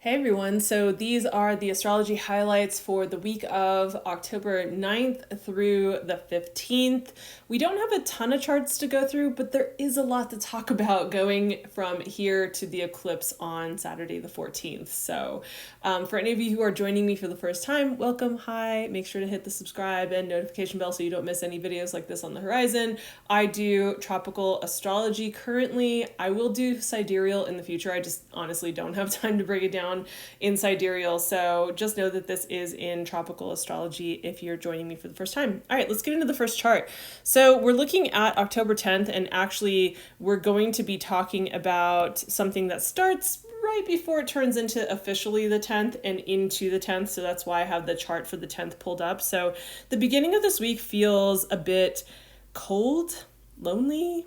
Hey everyone, so these are the astrology highlights for the week of October 9th through the 15th. We don't have a ton of charts to go through, but there is a lot to talk about going from here to the eclipse on Saturday the 14th. So for any of you who are joining me for the first time, welcome, hi. Make sure to hit the subscribe and notification bell so you don't miss any videos like this on the horizon. I do tropical astrology currently. I will do sidereal in the future. I just honestly don't have time to break it down in sidereal, so just know that this is in tropical astrology if you're joining me for the first time. All right, let's get into the first chart. So we're looking at October 10th, and actually we're going to be talking about something that starts right before it turns into officially the 10th and into the 10th. So that's why I have the chart for the 10th pulled up. So the beginning of this week feels a bit cold, lonely,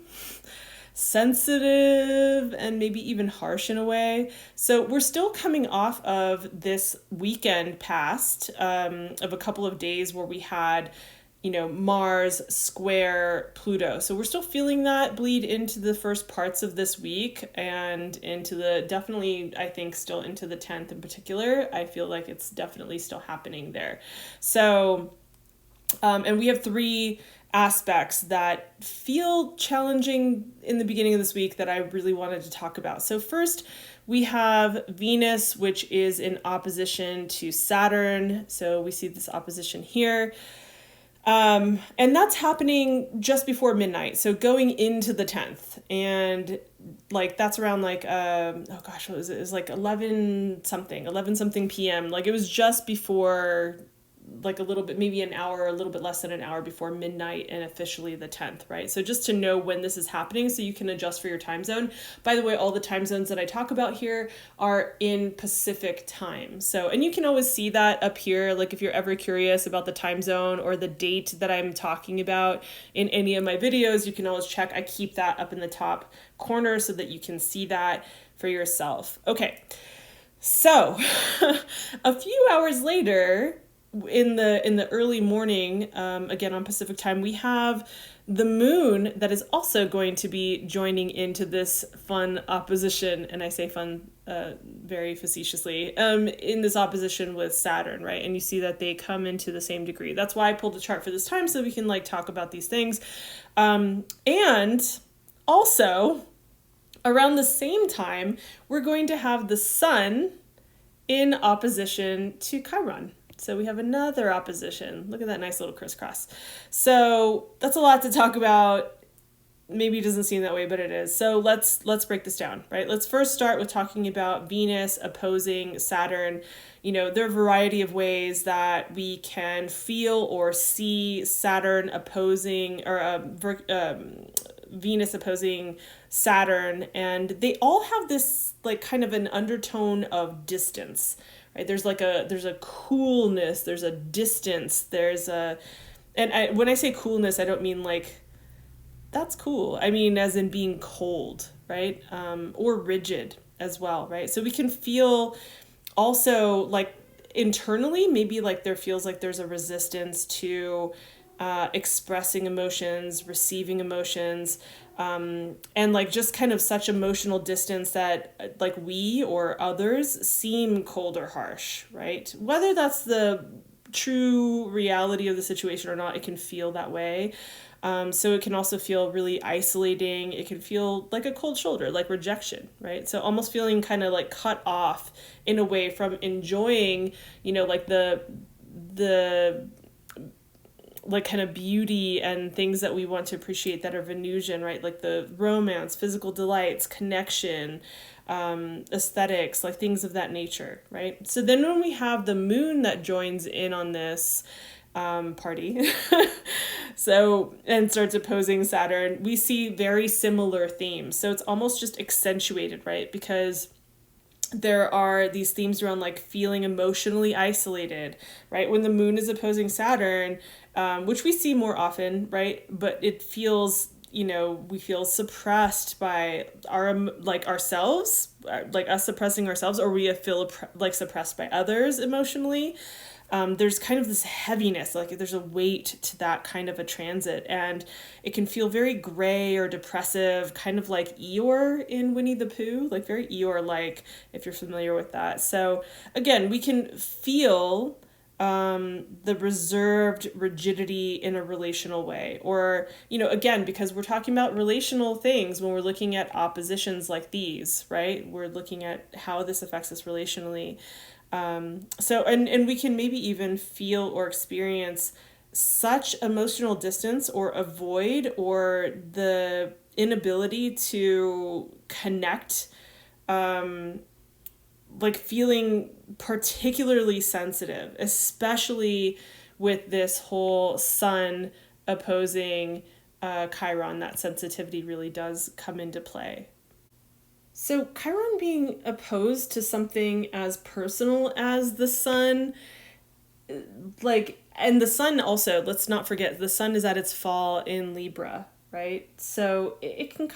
sensitive, and maybe even harsh in a way. So we're still coming off of this weekend past of a couple of days where we had, Mars square Pluto. So we're still feeling that bleed into the first parts of this week and into definitely, I think, still into the 10th in particular. I feel like it's definitely still happening there. So, and we have three aspects that feel challenging in the beginning of this week that I really wanted to talk about. So first, we have Venus, which is in opposition to Saturn. So we see this opposition here. And that's happening just before midnight. So going into the 10th. And that's around what was it? It was like 11 something p.m. It was just before a little bit, maybe an hour, a little bit less than an hour before midnight and officially the 10th, right? So just to know when this is happening so you can adjust for your time zone. By the way, all the time zones that I talk about here are in Pacific time. So, and you can always see that up here, if you're ever curious about the time zone or the date that I'm talking about in any of my videos, you can always check. I keep that up in the top corner so that you can see that for yourself. Okay, so a few hours later, in the early morning, again on Pacific time, we have the moon that is also going to be joining into this fun opposition, and I say fun very facetiously, in this opposition with Saturn, right? And you see that they come into the same degree. That's why I pulled the chart for this time, so we can talk about these things. And also, around the same time, we're going to have the sun in opposition to Chiron. So we have another opposition. Look at that nice little crisscross. So that's a lot to talk about. Maybe it doesn't seem that way, but it is. So let's break this down, right? Let's first start with talking about Venus opposing Saturn. There are a variety of ways that we can feel or see Saturn opposing, or Venus opposing Saturn, and they all have this kind of an undertone of distance. Right? There's a coolness, there's a distance, when I say coolness, I don't mean that's cool. I mean as in being cold, right? Or rigid as well, right? So we can feel also internally, maybe there feels like there's a resistance to expressing emotions, receiving emotions, and just kind of such emotional distance that we or others seem cold or harsh, right? Whether that's the true reality of the situation or not, it can feel that way. So it can also feel really isolating. It can feel like a cold shoulder, like rejection, right? So almost feeling kind of cut off in a way from enjoying, the kind of beauty and things that we want to appreciate that are Venusian, right? The romance, physical delights, connection, aesthetics, things of that nature, right? So then when we have the moon that joins in on this party, and starts opposing Saturn, we see very similar themes. So it's almost just accentuated, right? Because there are these themes around feeling emotionally isolated, right? When the moon is opposing Saturn, which we see more often, right? But it feels, we feel suppressed by ourselves, us suppressing ourselves, or we feel suppressed by others emotionally. there's kind of this heaviness, like there's a weight to that kind of a transit, and it can feel very gray or depressive, kind of like Eeyore in Winnie the Pooh, like very Eeyore-like, if you're familiar with that. So again, we can feel the reserved rigidity in a relational way, or, again, because we're talking about relational things when we're looking at oppositions like these, right? We're looking at how this affects us relationally. And we can maybe even feel or experience such emotional distance or a void, or the inability to connect, like feeling particularly sensitive, especially with this whole sun opposing Chiron. That sensitivity really does come into play. So Chiron being opposed to something as personal as the sun, and the sun also, let's not forget, the sun is at its fall in Libra, right? So it can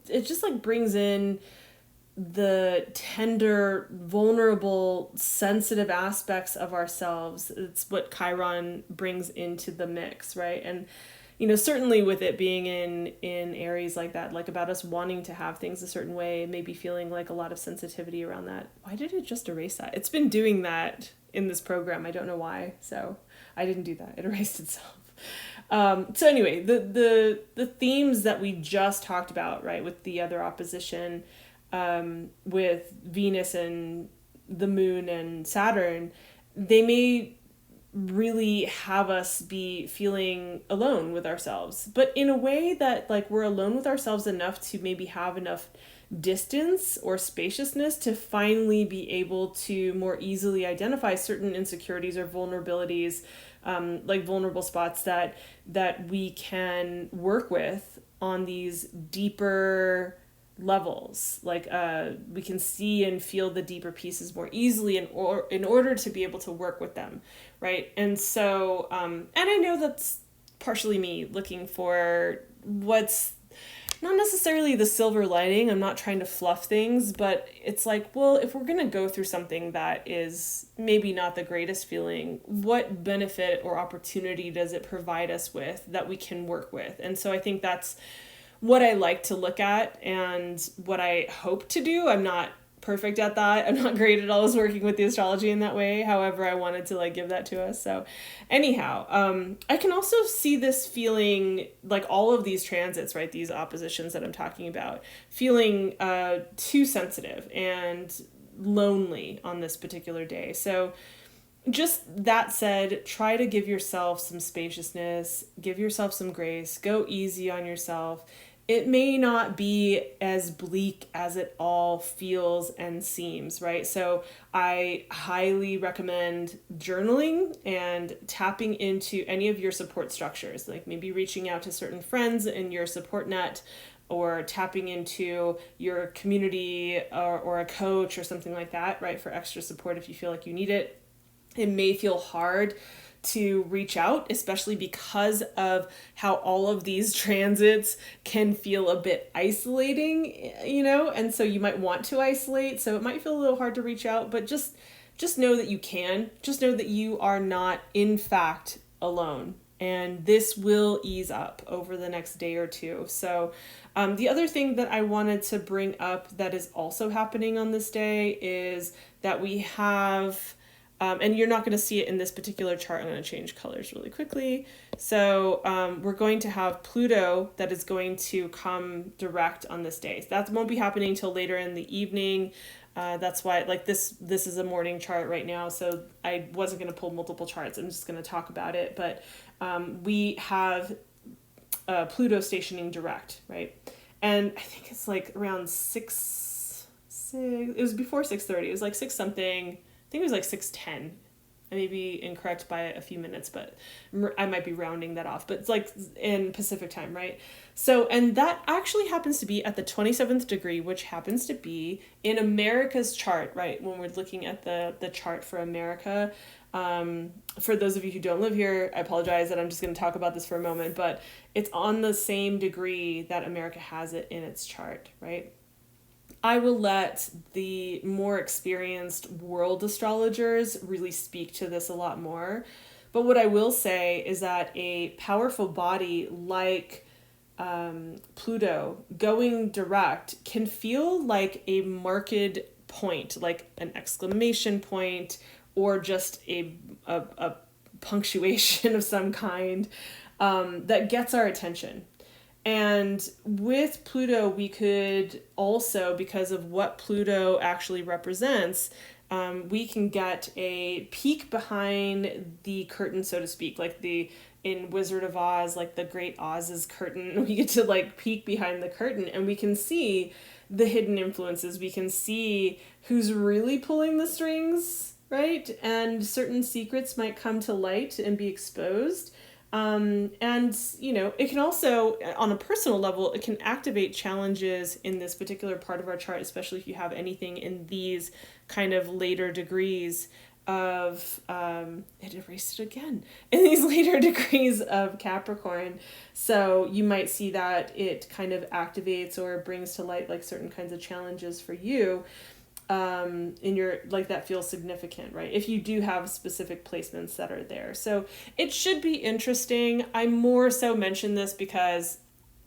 it just like brings in the tender, vulnerable, sensitive aspects of ourselves. It's what Chiron brings into the mix, right? And certainly with it being in Aries like that, like about us wanting to have things a certain way, maybe feeling like a lot of sensitivity around that. Why did it just erase that? It's been doing that in this program. I don't know why. So I didn't do that. It erased itself. So anyway, the themes that we just talked about, right, with the other opposition, with Venus and the moon and Saturn, they may really have us be feeling alone with ourselves, but in a way that like we're alone with ourselves enough to maybe have enough distance or spaciousness to finally be able to more easily identify certain insecurities or vulnerabilities, like vulnerable spots that we can work with on these deeper levels. Like we can see and feel the deeper pieces more easily in order to be able to work with them, right? And so and I know that's partially me looking for what's not necessarily the silver lining. I'm not trying to fluff things, but it's like, well, if we're going to go through something that is maybe not the greatest feeling, what benefit or opportunity does it provide us with that we can work with? And so I think that's what I like to look at and what I hope to do. I'm not perfect at that. I'm not great at always working with the astrology in that way. However, I wanted to like give that to us. So anyhow, I can also see this feeling like all of these transits, right? These oppositions that I'm talking about, feeling too sensitive and lonely on this particular day. So just that said, try to give yourself some spaciousness, give yourself some grace, go easy on yourself. It may not be as bleak as it all feels and seems, right? So I highly recommend journaling and tapping into any of your support structures, like maybe reaching out to certain friends in your support net, or tapping into your community or a coach or something like that, right? For extra support if you feel like you need it. It may feel hard to reach out, especially because of how all of these transits can feel a bit isolating, and so you might want to isolate. So it might feel a little hard to reach out, but just know that you can. Just know that you are not, in fact, alone. And this will ease up over the next day or two. So the other thing that I wanted to bring up that is also happening on this day is that we have... and you're not going to see it in this particular chart. I'm going to change colors really quickly. So we're going to have Pluto that is going to come direct on this day. So that won't be happening until later in the evening. That's why, like, this is a morning chart right now, so I wasn't going to pull multiple charts. I'm just going to talk about it. But we have Pluto stationing direct, right? And I think it's like around 6, it was before 6:30. It was like 6 something. I think it was like 6:10. I may be incorrect by a few minutes, but I might be rounding that off. But it's like in Pacific time, right? So, and that actually happens to be at the 27th degree, which happens to be in America's chart, right? When we're looking at the chart for America. For those of you who don't live here, I apologize that I'm just going to talk about this for a moment, but it's on the same degree that America has it in its chart, right? I will let the more experienced world astrologers really speak to this a lot more. But what I will say is that a powerful body like Pluto going direct can feel like a marked point, like an exclamation point, or just a punctuation of some kind that gets our attention. And with Pluto, we could also, because of what Pluto actually represents, we can get a peek behind the curtain, so to speak, like in Wizard of Oz, like the Great Oz's curtain. We get to like peek behind the curtain and we can see the hidden influences. We can see who's really pulling the strings, right? And certain secrets might come to light and be exposed. And, you know, it can also, on a personal level, it can activate challenges in this particular part of our chart, especially if you have anything in these kind of later degrees of, it erased it again, in these later degrees of Capricorn. So you might see that it kind of activates or brings to light like certain kinds of challenges for you. In your, like, that feels significant, right? If you do have specific placements that are there. So it should be interesting. I more so mention this because,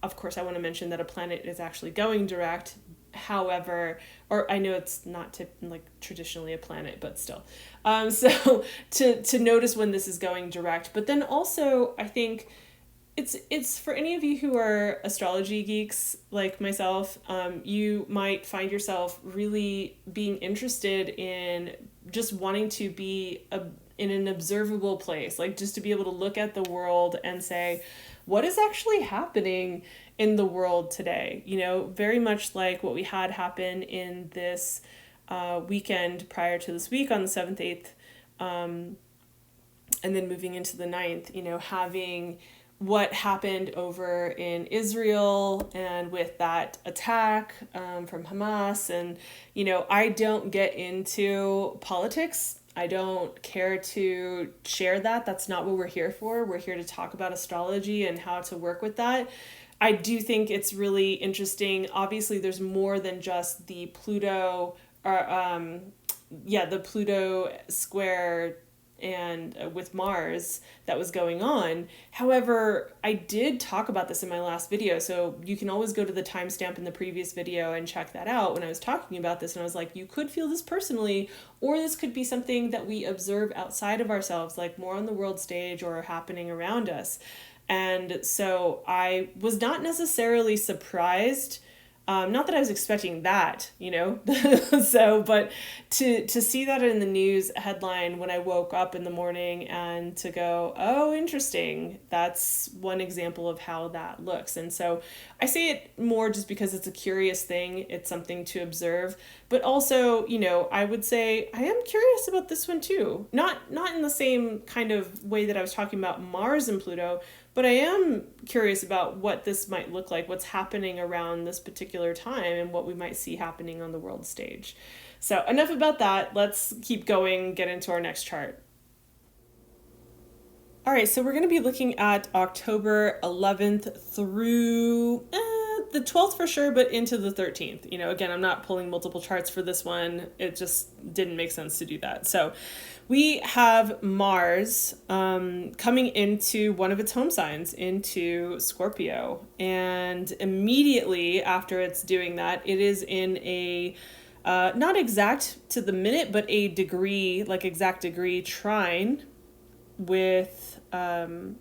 of course, I want to mention that a planet is actually going direct. However, or I know it's not like traditionally a planet, but still. So to notice when this is going direct, but then also I think it's for any of you who are astrology geeks like myself, you might find yourself really being interested in just wanting to be in an observable place, like just to be able to look at the world and say, what is actually happening in the world today? You know, very much like what we had happen in this weekend prior to this week on the 7th, 8th, and then moving into the 9th, you know, having what happened over in Israel and with that attack from Hamas. And, you know, I don't get into politics. I don't care to share that. That's not what we're here for. We're here to talk about astrology and how to work with that. I do think it's really interesting. Obviously, there's more than just the Pluto, the Pluto square and with Mars that was going on. However, I did talk about this in my last video, so you can always go to the timestamp in the previous video and check that out when I was talking about this. And I was like, you could feel this personally, or this could be something that we observe outside of ourselves, like more on the world stage or happening around us. And so I was not necessarily surprised. Not that I was expecting that, you know, so, but to see that in the news headline when I woke up in the morning and to go, oh, interesting. That's one example of how that looks. And so I say it more just because it's a curious thing. It's something to observe, but also, you know, I would say I am curious about this one too. Not in the same kind of way that I was talking about Mars and Pluto, but I am curious about what this might look like, what's happening around this particular time and what we might see happening on the world stage. So enough about that. Let's keep going, get into our next chart. All right, so we're going to be looking at October 11th through the 12th for sure, but into the 13th. You know, again, I'm not pulling multiple charts for this one. It just didn't make sense to do that. So we have Mars coming into one of its home signs, into Scorpio. And immediately after it's doing that, it is in a, not exact to the minute, but a degree, like exact degree trine with Saturn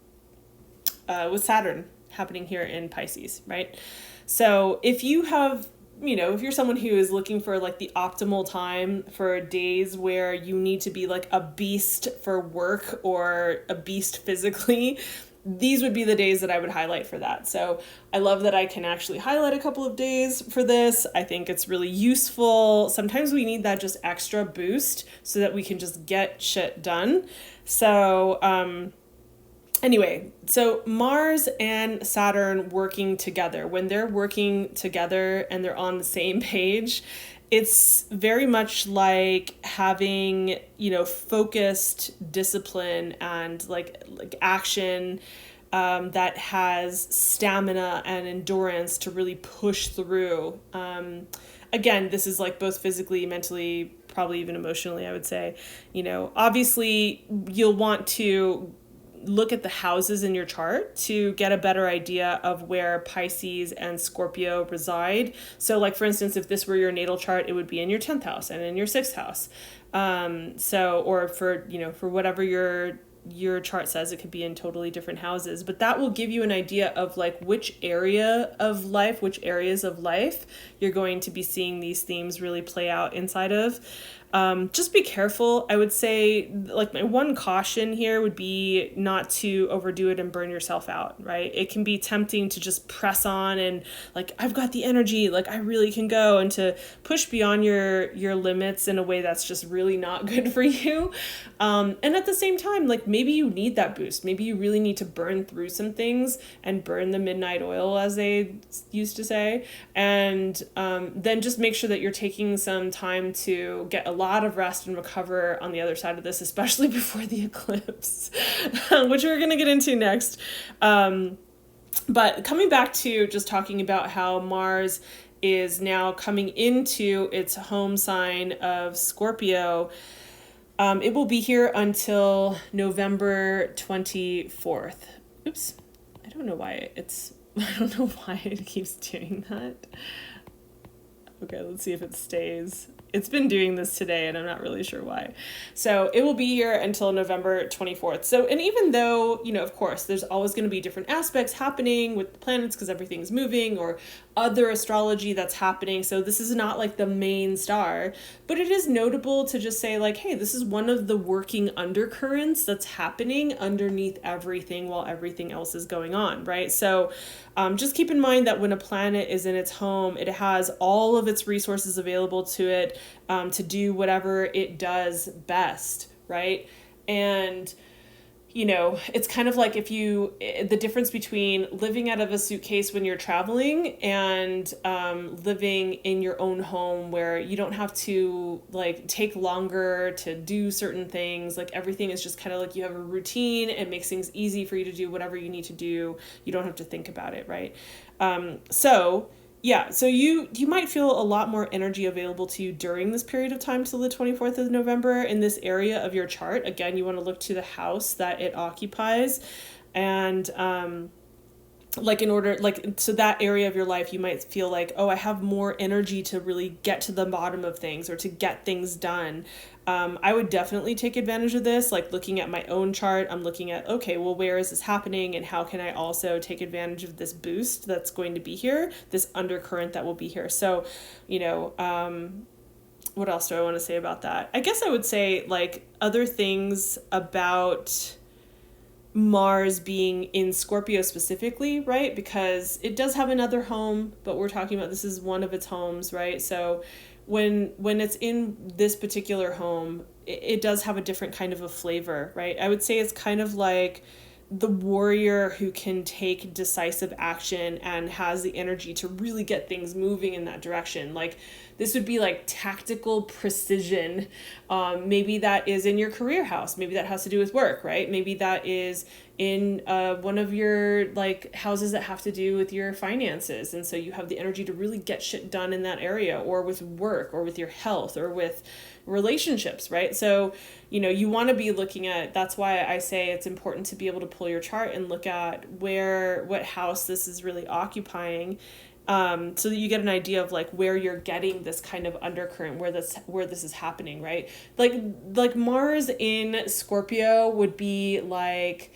happening here in Pisces, right? So if you have, you know, if you're someone who is looking for like the optimal time for days where you need to be like a beast for work or a beast physically, these would be the days that I would highlight for that. So I love that I can actually highlight a couple of days for this. I think it's really useful. Sometimes we need that just extra boost so that we can just get shit done. So, anyway, so Mars and Saturn working together, when they're working together and they're on the same page, it's very much like having, you know, focused discipline and like action that has stamina and endurance to really push through. again, this is like both physically, mentally, probably even emotionally, I would say. Obviously you'll want to look at the houses in your chart to get a better idea of where Pisces and Scorpio reside. So like, for instance, if this were your natal chart, it would be in your 10th house and in your 6th house. Or for whatever your chart says, it could be in totally different houses, but that will give you an idea of like which areas of life you're going to be seeing these themes really play out inside of. Just be careful. I would say, like, my one caution here would be not to overdo it and burn yourself out, right? It can be tempting to just press on and like, I've got the energy, like I really can go, and to push beyond your limits in a way that's just really not good for you. And at the same time, like, maybe you need that boost. Maybe you really need to burn through some things and burn the midnight oil, as they used to say. And then just make sure that you're taking some time to get a lot of rest and recover on the other side of this, especially before the eclipse, which we're going to get into next. But coming back to just talking about how Mars is now coming into its home sign of Scorpio, it will be here until November 24th. Oops. I don't know why it keeps doing that. Okay, let's see if it stays. It's been doing this today and I'm not really sure why. So it will be here until November 24th. So, and even though, of course, there's always going to be different aspects happening with the planets because everything's moving, or other astrology that's happening. So this is not like the main star, but it is notable to just say like, hey, this is one of the working undercurrents that's happening underneath everything while everything else is going on, right? So just keep in mind that when a planet is in its home, it has all of its resources available to it to do whatever it does best, right? And it's kind of like the difference between living out of a suitcase when you're traveling and living in your own home where you don't have to like take longer to do certain things. Like, everything is just kind of like you have a routine. It makes things easy for you to do whatever you need to do. You don't have to think about it, right? So you might feel a lot more energy available to you during this period of time till the 24th of November in this area of your chart. Again, you want to look to the house that it occupies, and so that area of your life, you might feel like, oh, I have more energy to really get to the bottom of things or to get things done. I would definitely take advantage of this. Like, looking at my own chart, I'm looking at, okay, well, where is this happening and how can I also take advantage of this boost that's going to be here, this undercurrent that will be here. So, what else do I want to say about that? I guess I would say like other things about Mars being in Scorpio specifically, right? Because it does have another home, but we're talking about this is one of its homes, right? So when it's in this particular home, it does have a different kind of a flavor, right? I would say it's kind of like the warrior who can take decisive action and has the energy to really get things moving in that direction. Like, this would be like tactical precision. Maybe that is in your career house. Maybe that has to do with work, right? Maybe that is in one of your like houses that have to do with your finances. And so you have the energy to really get shit done in that area, or with work, or with your health, or with relationships, right? So, you want to be looking at, that's why I say it's important to be able to pull your chart and look at what house this is really occupying, so that you get an idea of like where you're getting this kind of undercurrent, where this is happening, right? Like Mars in Scorpio would be like,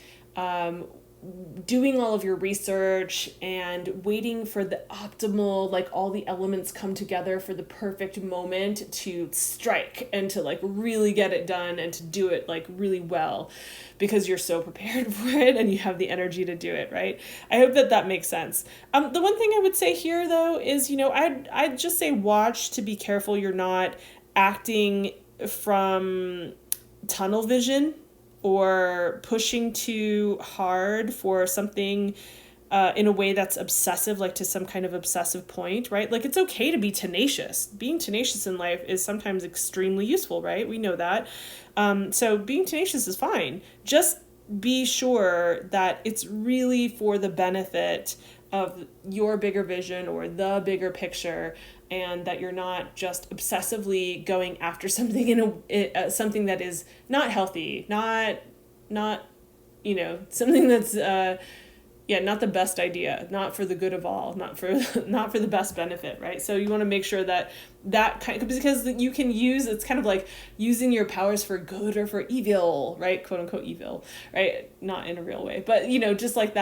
doing all of your research and waiting for the optimal, like all the elements come together for the perfect moment to strike and to like really get it done and to do it like really well, because you're so prepared for it and you have the energy to do it, right? I hope that makes sense. The one thing I would say here though is, I'd just say watch to be careful you're not acting from tunnel vision or pushing too hard for something in a way that's obsessive, like to some kind of obsessive point, right? Like, it's okay to be tenacious. Being tenacious in life is sometimes extremely useful, right? We know that. So being tenacious is fine. Just be sure that it's really for the benefit of your bigger vision or the bigger picture, and that you're not just obsessively going after something something that is not healthy, not something that's not the best idea, not for the good of all, not for the best benefit, right? So you want to make sure that because you can use, it's kind of like using your powers for good or for evil, right? Quote unquote evil, right? Not in a real way, but just like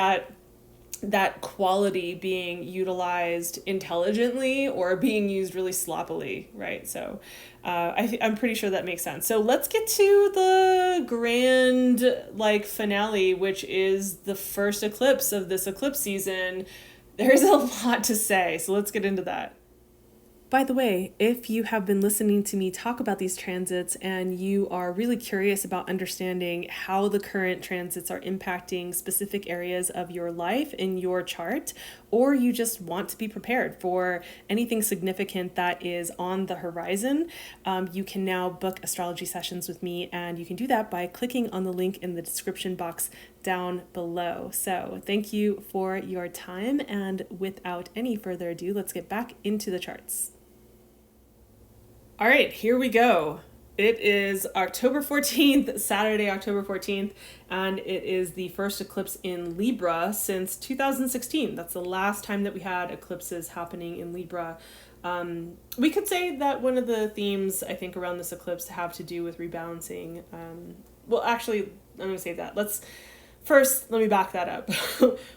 that quality being utilized intelligently or being used really sloppily, right? So I'm pretty sure that makes sense. So let's get to the grand finale, which is the first eclipse of this eclipse season. There's a lot to say, so let's get into that. By the way, if you have been listening to me talk about these transits and you are really curious about understanding how the current transits are impacting specific areas of your life in your chart, or you just want to be prepared for anything significant that is on the horizon, you can now book astrology sessions with me, and you can do that by clicking on the link in the description box down below. So thank you for your time, and without any further ado, let's get back into the charts. All right, here we go. It is October 14th, Saturday, October 14th, and it is the first eclipse in Libra since 2016. That's the last time that we had eclipses happening in Libra. We could say that one of the themes, I think, around this eclipse have to do with rebalancing. Well, actually, I'm going to save that. First, let me back that up.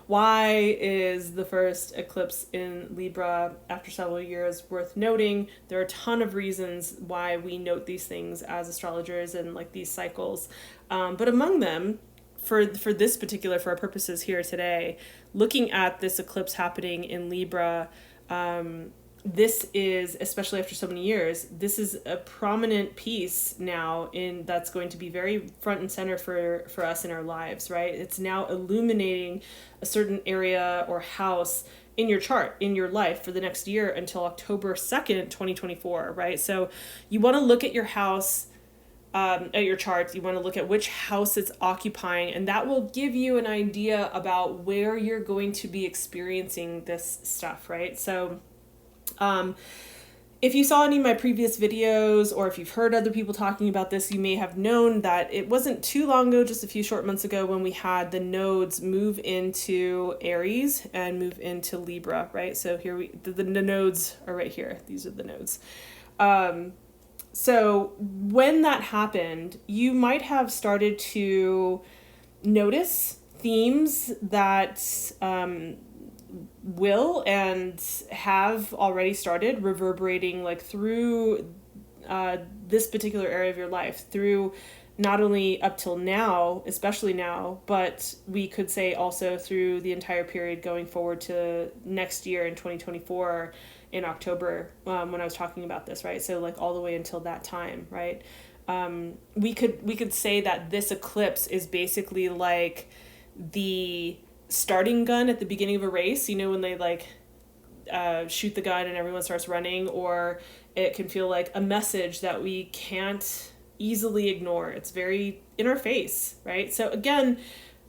Why is the first eclipse in Libra after several years worth noting? There are a ton of reasons why we note these things as astrologers and these cycles. But among them, for this particular, for our purposes here today, looking at this eclipse happening in Libra, this is, especially after so many years, this is a prominent piece now that's going to be very front and center for us in our lives, right? It's now illuminating a certain area or house in your chart, in your life for the next year until October 2nd, 2024, right? So you want to look at your house, at your chart, you want to look at which house it's occupying, and that will give you an idea about where you're going to be experiencing this stuff, right? So if you saw any of my previous videos, or if you've heard other people talking about this, you may have known that it wasn't too long ago, just a few short months ago, when we had the nodes move into Aries and move into Libra, right? So here the nodes are right here. These are the nodes. So when that happened, you might have started to notice themes that, will and have already started reverberating through this particular area of your life, through not only up till now, especially now, but we could say also through the entire period going forward to next year in 2024 in October, when I was talking about this, right? So all the way until that time, right? We could say that this eclipse is basically the starting gun at the beginning of a race, when they shoot the gun and everyone starts running, or it can feel like a message that we can't easily ignore. It's very in our face, right? So again,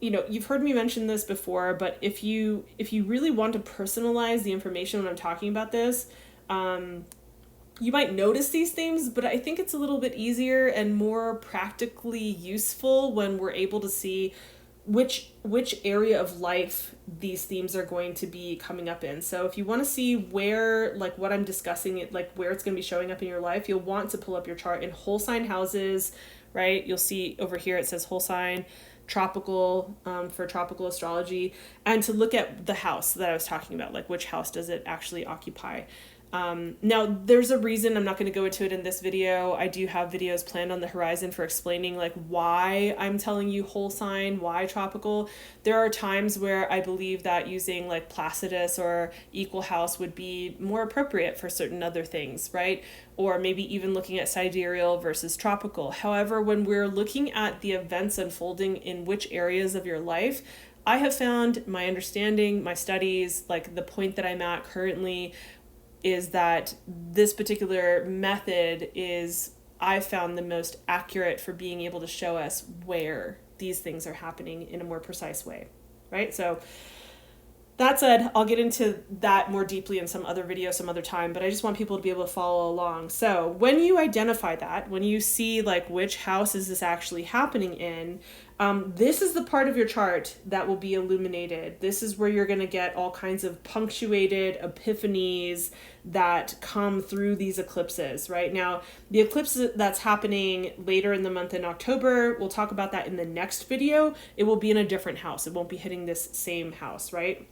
you've heard me mention this before, but if you really want to personalize the information when I'm talking about this, you might notice these things, but I think it's a little bit easier and more practically useful when we're able to see which area of life these themes are going to be coming up in. So if you want to see where, what I'm discussing, where it's going to be showing up in your life, you'll want to pull up your chart in whole sign houses, right? You'll see over here it says whole sign, tropical, for tropical astrology, and to look at the house that I was talking about, which house does it actually occupy. Now there's a reason I'm not going to go into it in this video. I do have videos planned on the horizon for explaining why I'm telling you whole sign, why tropical. There are times where I believe that using Placidus or equal house would be more appropriate for certain other things, right? Or maybe even looking at sidereal versus tropical. However, when we're looking at the events unfolding in which areas of your life, I have found, my understanding, my studies, the point that I'm at currently, is that this particular method is, I've found, the most accurate for being able to show us where these things are happening in a more precise way, right? So That said, I'll get into that more deeply in some other video some other time, but I just want people to be able to follow along. So when you identify that, when you see like which house is this actually happening in, this is the part of your chart that will be illuminated. This is where you're going to get all kinds of punctuated epiphanies that come through these eclipses, right? Now, the eclipse that's happening later in the month in October, we'll talk about that in the next video. It will be in a different house. It won't be hitting this same house, right?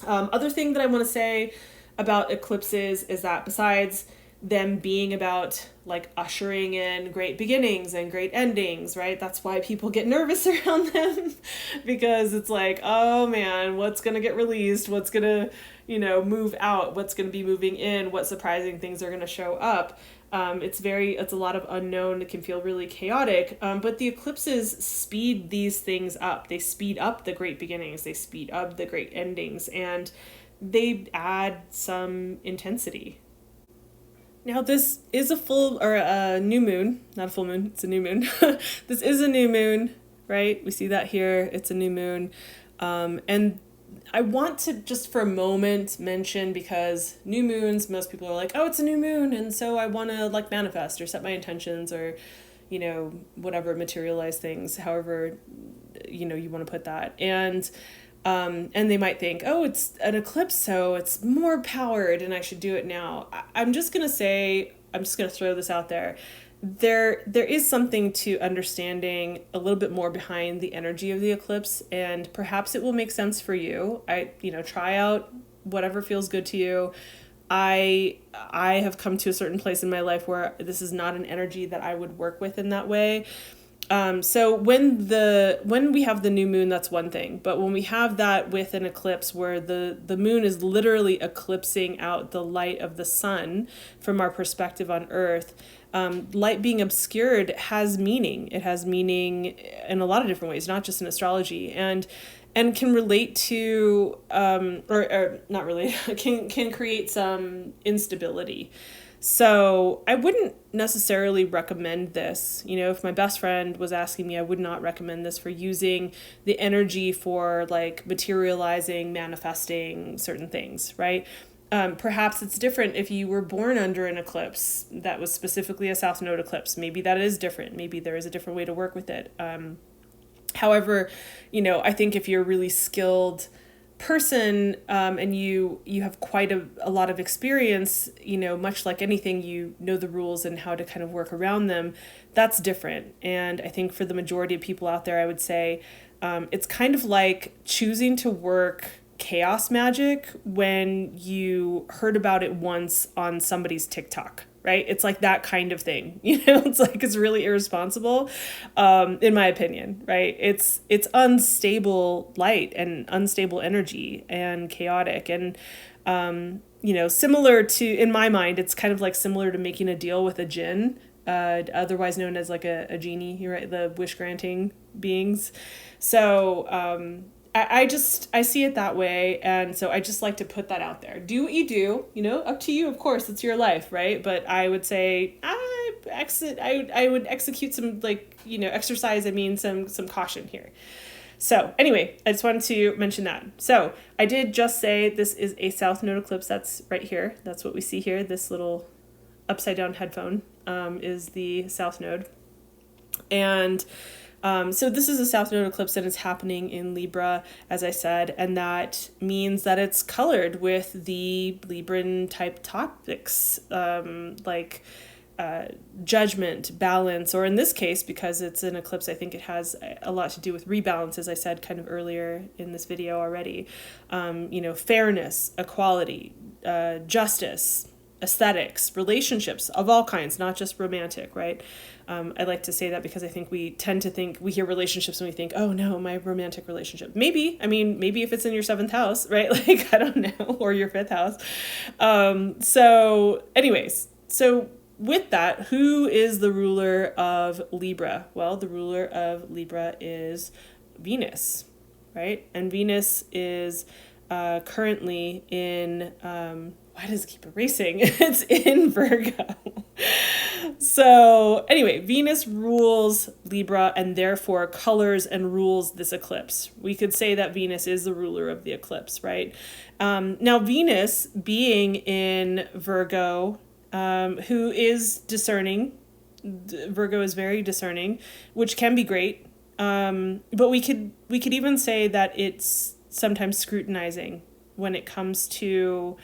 Other thing that I want to say about eclipses is that besides them being about like ushering in great beginnings and great endings, right? That's why people get nervous around them because it's like, oh man, what's going to get released? What's going to, move out? What's going to be moving in? What surprising things are going to show up? It's a lot of unknown. It can feel really chaotic. But the eclipses speed these things up. They speed up the great beginnings. They speed up the great endings, and they add some intensity. Now, this is a new moon, not a full moon. It's a new moon. This is a new moon, right? We see that here. It's a new moon. And I want to just for a moment mention, because new moons, most people are like, oh, it's a new moon, and so I want to like manifest or set my intentions or, whatever, materialize things, however, you want to put that. And they might think, oh, it's an eclipse, so it's more powered and I should do it now. I'm just going to throw this out there. There is something to understanding a little bit more behind the energy of the eclipse, and perhaps it will make sense for you. Try out whatever feels good to you. I have come to a certain place in my life where this is not an energy that I would work with in that way. So when we have the new moon, that's one thing. But when we have that with an eclipse where the moon is literally eclipsing out the light of the sun from our perspective on Earth, light being obscured has meaning. It has meaning in a lot of different ways, not just in astrology, and can relate to, or not relate, can create some instability. So I wouldn't necessarily recommend this. If my best friend was asking me, I would not recommend this for using the energy for like materializing, manifesting certain things, right? Perhaps it's different if you were born under an eclipse that was specifically a South Node eclipse. Maybe that is different. Maybe there is a different way to work with it. However, I think if you're a really skilled person, and you have quite a lot of experience, much like anything, you know the rules and how to kind of work around them, that's different. And I think for the majority of people out there, I would say it's kind of like choosing to work chaos magic when you heard about it once on somebody's TikTok, right? It's like that kind of thing, it's like, it's really irresponsible, in my opinion, right? It's unstable light and unstable energy and chaotic. And, similar to, in my mind, it's kind of like similar to making a deal with a jinn, otherwise known as like a genie, right? The wish granting beings. So, I see it that way, and so I just like to put that out there. Do what you do, up to you, of course, it's your life, right? But I would say I would execute some exercise, some caution here. So anyway, I just wanted to mention that. So I did just say this is a South Node eclipse. That's right here. That's what we see here. This little upside down headphone is the South Node. And so this is a South Node eclipse, and it's happening in Libra, as I said, and that means that it's colored with the Libran type topics, like judgment, balance, or in this case, because it's an eclipse, I think it has a lot to do with rebalance, as I said kind of earlier in this video already. Fairness, equality, justice, aesthetics, relationships of all kinds, not just romantic, right? I like to say that because I think we tend to think, we hear relationships and we think, oh no, my romantic relationship. Maybe if it's in your 7th house, right? Like, I don't know, or your 5th house. So anyways, so with that, who is the ruler of Libra? Well, the ruler of Libra is Venus, right? And Venus is currently in, why does it keep erasing? It's in Virgo. So anyway, Venus rules Libra and therefore colors and rules this eclipse. We could say that Venus is the ruler of the eclipse, right? Now Venus being in Virgo, who is discerning, Virgo is very discerning, which can be great. But we could even say that it's sometimes scrutinizing when it comes to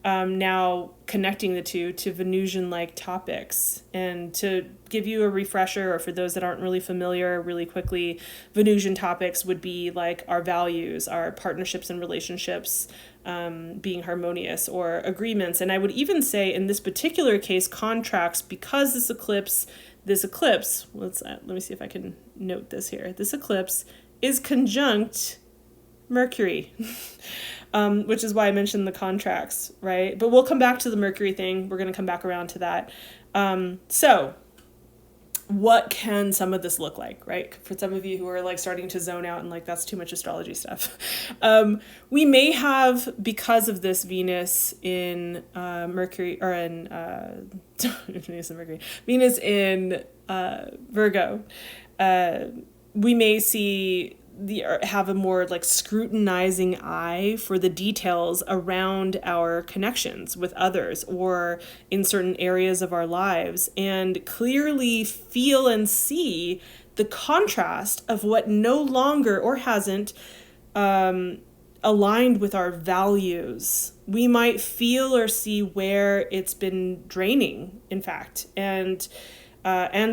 now connecting the two to Venusian-like topics. And to give you a refresher, or for those that aren't really familiar, really quickly, Venusian topics would be like our values, our partnerships and relationships, being harmonious, or agreements. And I would even say in this particular case, contracts, because this eclipse, let me see if I can note this here. This eclipse is conjunct Mercury, which is why I mentioned the contracts, right? But we'll come back to the Mercury thing. We're going to come back around to that. So what can some of this look like, right? For some of you who are like starting to zone out and like, that's too much astrology stuff. We may have, because of this Venus in Mercury, or in Venus in Virgo, we may see have a more like scrutinizing eye for the details around our connections with others or in certain areas of our lives, and clearly feel and see the contrast of what no longer or hasn't aligned with our values. We might feel or see where it's been draining, in fact, and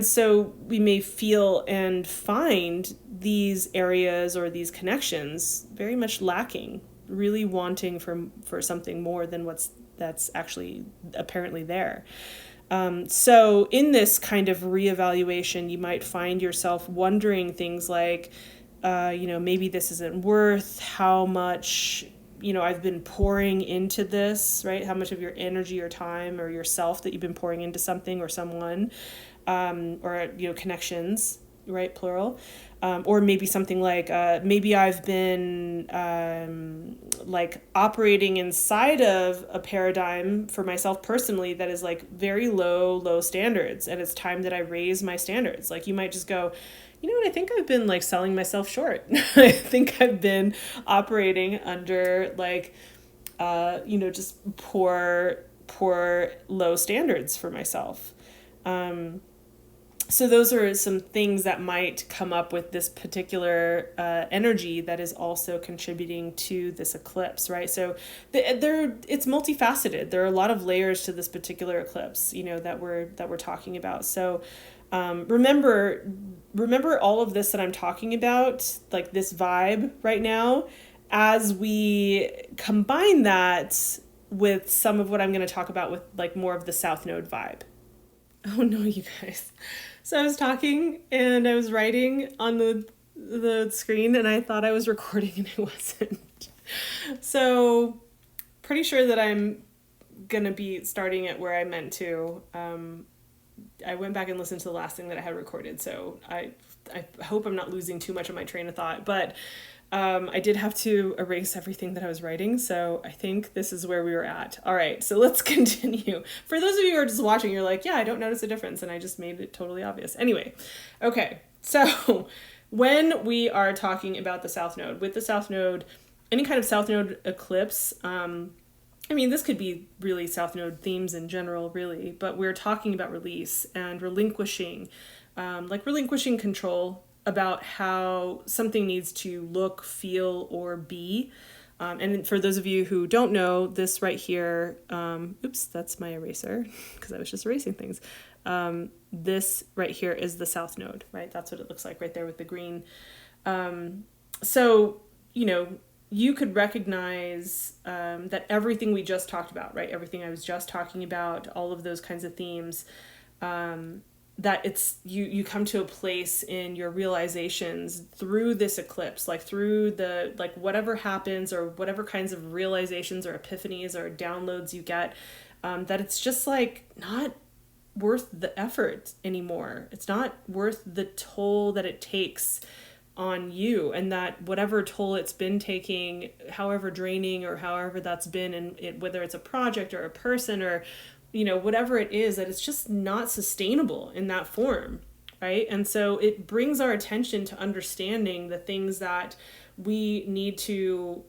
so we may feel and find these areas or these connections very much lacking, really wanting for something more than that's actually apparently there. So in this kind of reevaluation, you might find yourself wondering things like, maybe this isn't worth how much, I've been pouring into this, right? How much of your energy or time or yourself that you've been pouring into something or someone. Or connections, right, plural, or maybe something like maybe I've been like operating inside of a paradigm for myself personally that is like very low standards, and it's time that I raise my standards. Like you might just go, you know what, I think I've been like selling myself short. I think I've been operating under like just poor low standards for myself. So those are some things that might come up with this particular energy that is also contributing to this eclipse, right? So it's multifaceted. There are a lot of layers to this particular eclipse, that we're talking about. So remember all of this that I'm talking about, like this vibe right now, as we combine that with some of what I'm going to talk about with like more of the South Node vibe. Oh no, you guys. So I was talking and I was writing on the screen and I thought I was recording and it wasn't. So pretty sure that I'm going to be starting it where I meant to. I went back and listened to the last thing that I had recorded, so I hope I'm not losing too much of my train of thought, but I did have to erase everything that I was writing, so I think this is where we were at. All right, so let's continue. For those of you who are just watching, you're like, yeah, I don't notice a difference, and I just made it totally obvious. Anyway, okay, so when we are talking about the South Node, with the South Node, any kind of South Node eclipse, this could be really South Node themes in general, really, but we're talking about release and relinquishing, relinquishing control about how something needs to look, feel, or be. And for those of you who don't know, this right here, oops, that's my eraser, because I was just erasing things. This right here is the South Node, right? That's what it looks like right there with the green. So, you could recognize that everything we just talked about, right? Everything I was just talking about, all of those kinds of themes, that it's you come to a place in your realizations through this eclipse, like through the whatever happens or whatever kinds of realizations or epiphanies or downloads you get, that it's just like not worth the effort anymore. It's not worth the toll that it takes on you, and that whatever toll it's been taking, however draining or however that's been, and whether it's a project or a person or whatever it is, that it's just not sustainable in that form, right? And so it brings our attention to understanding the things that we need to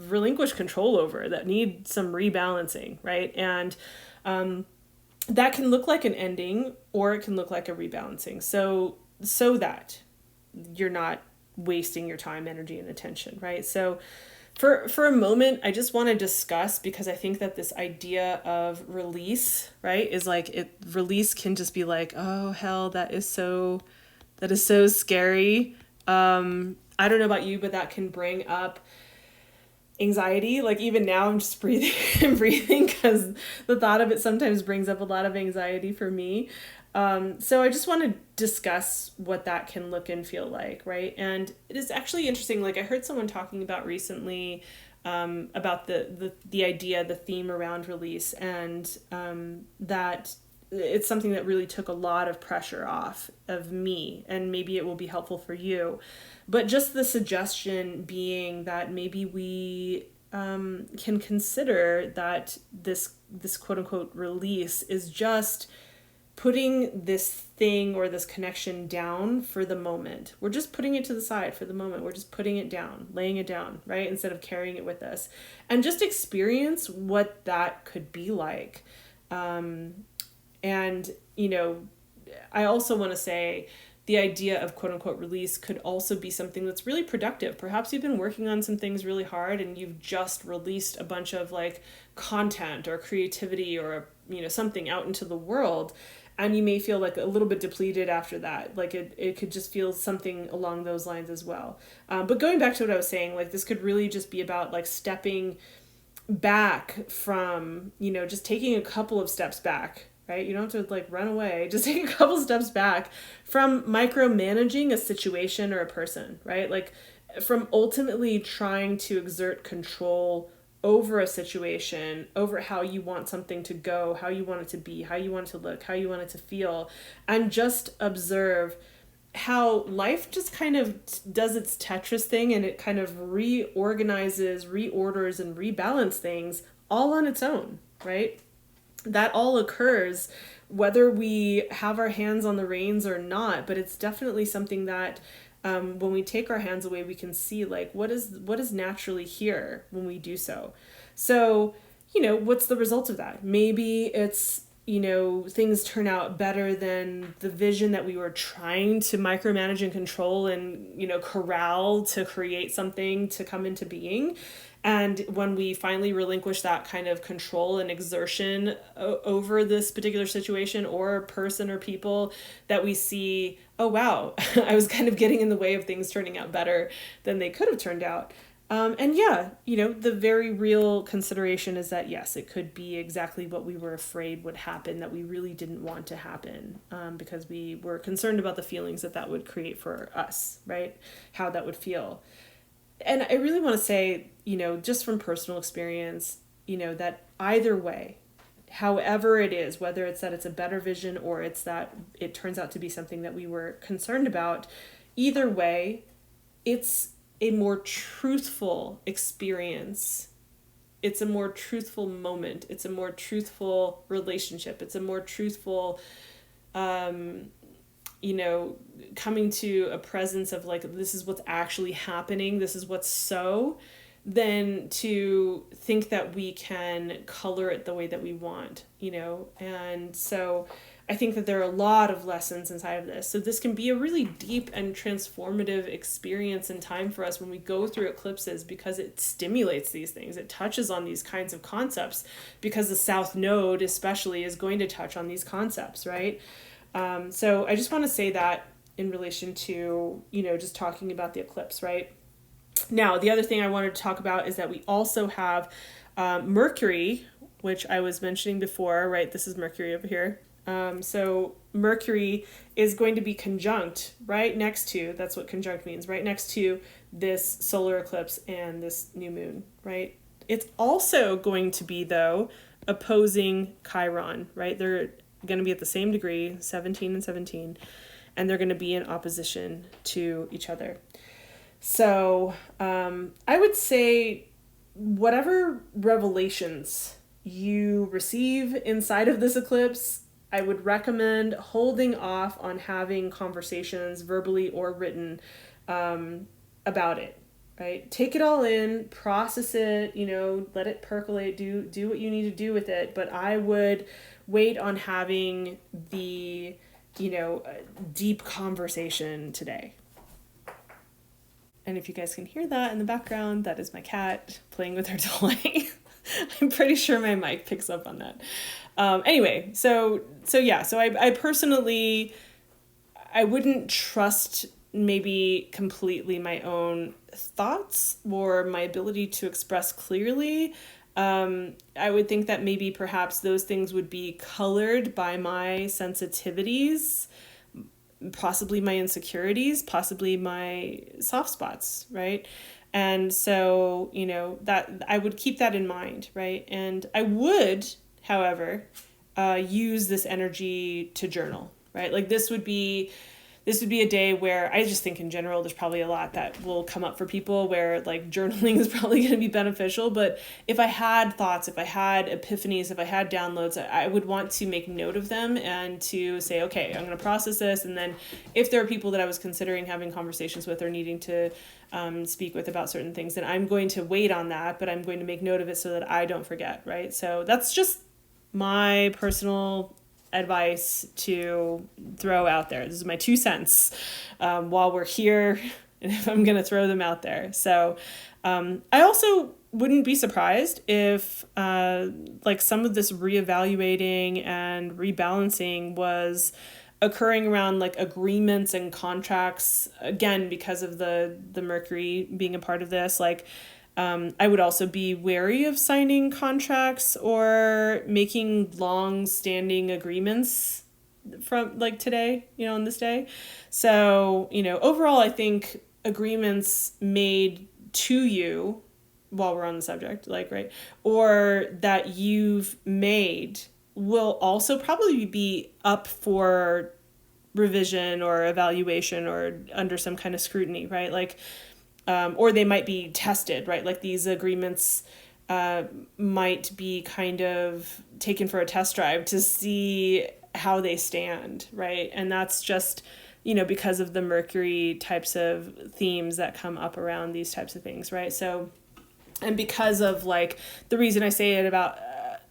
relinquish control over, that need some rebalancing, right? And that can look like an ending, or it can look like a rebalancing. So that you're not wasting your time, energy, and attention, right? So for a moment, I just want to discuss, because I think that this idea of release, right, is like release can just be like, oh hell, that is so scary. I don't know about you, but that can bring up anxiety. Like even now I'm just breathing and breathing, because the thought of it sometimes brings up a lot of anxiety for me. So I just want to discuss what that can look and feel like, right? And it is actually interesting. Like I heard someone talking about recently, about the idea, the theme around release, and that it's something that really took a lot of pressure off of me, and maybe it will be helpful for you. But just the suggestion being that maybe we can consider that this quote unquote release is just putting this thing or this connection down for the moment. We're just putting it to the side for the moment. We're just putting it down, laying it down, right? Instead of carrying it with us, and just experience what that could be like. And, I also want to say the idea of quote unquote release could also be something that's really productive. Perhaps you've been working on some things really hard and you've just released a bunch of like content or creativity or, something out into the world. And you may feel like a little bit depleted after that. Like it could just feel something along those lines as well. But going back to what I was saying, like this could really just be about like stepping back from, just taking a couple of steps back, right? You don't have to like run away. Just take a couple steps back from micromanaging a situation or a person, right? Like from ultimately trying to exert control over a situation, over how you want something to go, how you want it to be, how you want it to look, how you want it to feel, and just observe how life just kind of does its Tetris thing, and it kind of reorganizes, reorders, and rebalances things all on its own, right? That all occurs whether we have our hands on the reins or not, but it's definitely something that when we take our hands away, we can see like what is naturally here when we do so. So, what's the result of that? Maybe it's, things turn out better than the vision that we were trying to micromanage and control and, corral to create something to come into being. And when we finally relinquish that kind of control and exertion over this particular situation or person or people, that we see, oh, wow, I was kind of getting in the way of things turning out better than they could have turned out. And yeah, the very real consideration is that, yes, it could be exactly what we were afraid would happen, that we really didn't want to happen, because we were concerned about the feelings that would create for us, right? How that would feel. And I really want to say, just from personal experience, that either way, however it is, whether it's that it's a better vision or it's that it turns out to be something that we were concerned about, either way, it's a more truthful experience. It's a more truthful moment. It's a more truthful relationship. It's a more truthful, coming to a presence of like, this is what's actually happening. This is what's so, than to think that we can color it the way that we want, And so I think that there are a lot of lessons inside of this. So this can be a really deep and transformative experience in time for us when we go through eclipses, because it stimulates these things. It touches on these kinds of concepts, because the South Node especially is going to touch on these concepts, right? So I just want to say that in relation to, just talking about the eclipse, right? Now, the other thing I wanted to talk about is that we also have Mercury, which I was mentioning before, right? This is Mercury over here. So Mercury is going to be conjunct right next to, that's what conjunct means, right next to this solar eclipse and this new moon, right? It's also going to be, though, opposing Chiron, right? They're going to be at the same degree, 17 and 17, and they're going to be in opposition to each other. So I would say whatever revelations you receive inside of this eclipse, I would recommend holding off on having conversations, verbally or written, about it, right? Take it all in, process it, let it percolate, do what you need to do with it. But I would wait on having the, deep conversation today. And if you guys can hear that in the background, that is my cat playing with her toy. I'm pretty sure my mic picks up on that. Anyway, so I personally, I wouldn't trust maybe completely my own thoughts or my ability to express clearly. I would think that maybe perhaps those things would be colored by my sensitivities, possibly my insecurities, possibly my soft spots, right? And so, that I would keep that in mind, right? And I would, however, use this energy to journal, right? Like this would be a day where I just think in general, there's probably a lot that will come up for people where like journaling is probably going to be beneficial. But if I had thoughts, if I had epiphanies, if I had downloads, I would want to make note of them and to say, okay, I'm going to process this. And then if there are people that I was considering having conversations with or needing to speak with about certain things, then I'm going to wait on that, but I'm going to make note of it so that I don't forget, right? So that's just my personal advice to throw out there. This is my 2 cents while we're here, and if I'm going to throw them out there. So I also wouldn't be surprised if like some of this reevaluating and rebalancing was occurring around like agreements and contracts, again, because of the Mercury being a part of this. Like I would also be wary of signing contracts or making long-standing agreements from like today, on this day. So, overall, I think agreements made to you while we're on the subject, like, right, or that you've made will also probably be up for revision or evaluation or under some kind of scrutiny, right? Like, or they might be tested, right? Like these agreements might be kind of taken for a test drive to see how they stand, right? And that's just, because of the Mercury types of themes that come up around these types of things, right? So, and because of like, the reason I say it about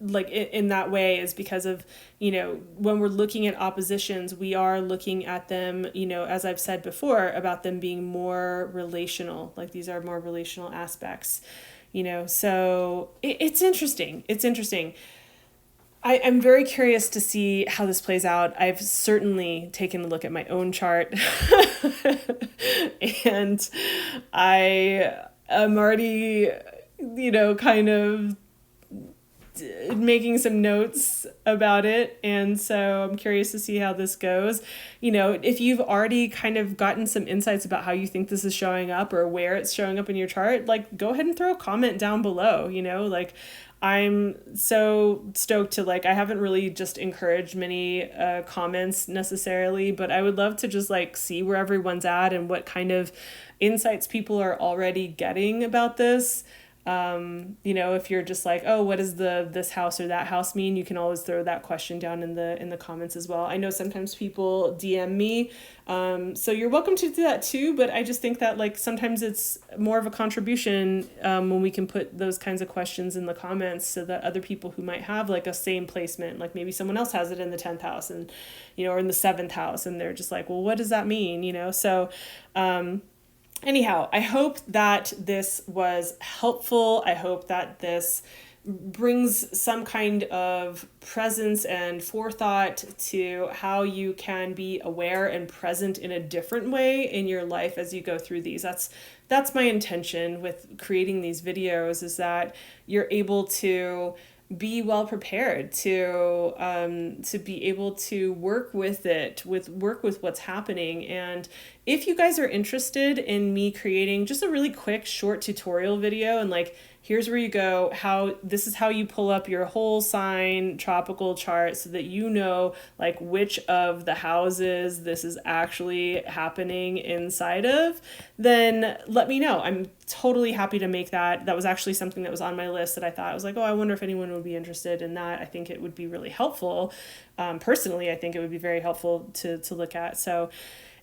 like in that way is because of, when we're looking at oppositions, we are looking at them, as I've said before, about them being more relational, like these are more relational aspects, so it's interesting. It's interesting. I'm very curious to see how this plays out. I've certainly taken a look at my own chart and I am already, kind of making some notes about it. And so I'm curious to see how this goes. If you've already kind of gotten some insights about how you think this is showing up or where it's showing up in your chart, like go ahead and throw a comment down below, like I'm so stoked to I haven't really just encouraged many comments necessarily, but I would love to just see where everyone's at and what kind of insights people are already getting about this. If you're just oh, what does this house or that house mean? You can always throw that question down in the comments as well. I know sometimes people DM me, so you're welcome to do that too, but I just think that sometimes it's more of a contribution when we can put those kinds of questions in the comments so that other people who might have a same placement, maybe someone else has it in the 10th house and or in the 7th house, and they're just well, what does that mean? So anyhow, I hope that this was helpful. I hope that this brings some kind of presence and forethought to how you can be aware and present in a different way in your life as you go through these. That's my intention with creating these videos, is that you're able to be well prepared to be able to work with what's happening. And if you guys are interested in me creating just a really quick short tutorial video and here's where you go, this is how you pull up your whole sign tropical chart so that you know like which of the houses this is actually happening inside of, then let me know. I'm totally happy to make that. That was actually something that was on my list that I thought, I was like, oh, I wonder if anyone would be interested in that. I think it would be really helpful. Personally, I think it would be very helpful to look at. So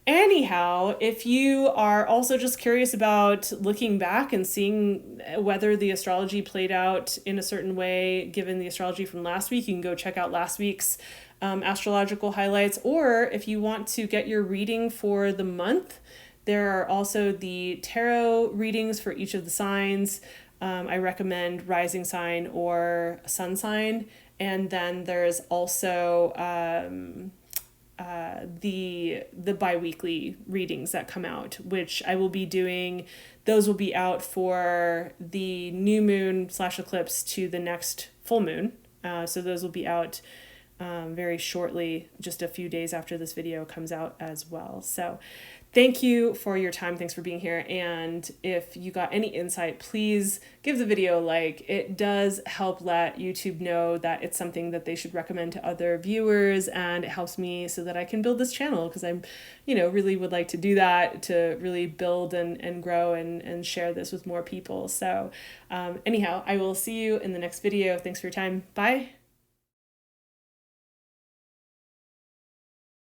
anyhow, if you are also just curious about looking back and seeing whether the astrology played out in a certain way, given the astrology from last week, you can go check out last week's astrological highlights. Or if you want to get your reading for the month, there are also the tarot readings for each of the signs. I recommend rising sign or sun sign. And then there's also the bi-weekly readings that come out, which I will be doing. Those will be out for the new moon / eclipse to the next full moon. So those will be out very shortly, just a few days after this video comes out as well. So thank you for your time. Thanks for being here. And if you got any insight, please give the video a like. It does help let YouTube know that it's something that they should recommend to other viewers, and it helps me so that I can build this channel, because I'm, really would like to do that, to really build and grow and share this with more people. So anyhow, I will see you in the next video. Thanks for your time. Bye.